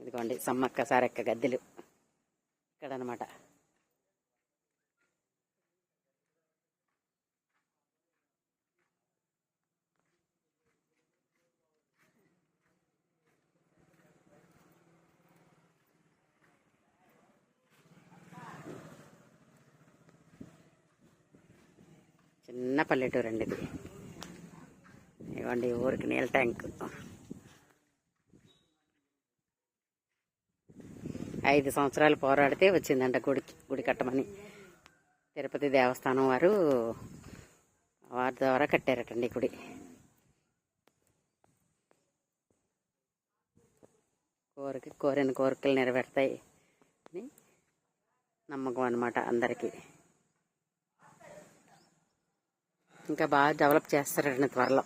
ఇదిగోండి సమ్మక్క సారక్క గద్దెలు ఇక్కడ అనమాట. చిన్న పల్లెటూరు అండి ఇది. ఇవ్వండి ఊరికి నీళ్ళ ట్యాంక్. 5 సంవత్సరాలు పోరాడితే వచ్చిందంట గుడి కట్టమని. తిరుపతి దేవస్థానం వారి ద్వారా కట్టారటండి గుడి. కోరిన కోరికలు నెరవేరుతాయి అని నమ్మకం అన్నమాట అందరికీ. ఇంకా బాగా డెవలప్ చేస్తారండి త్వరలో.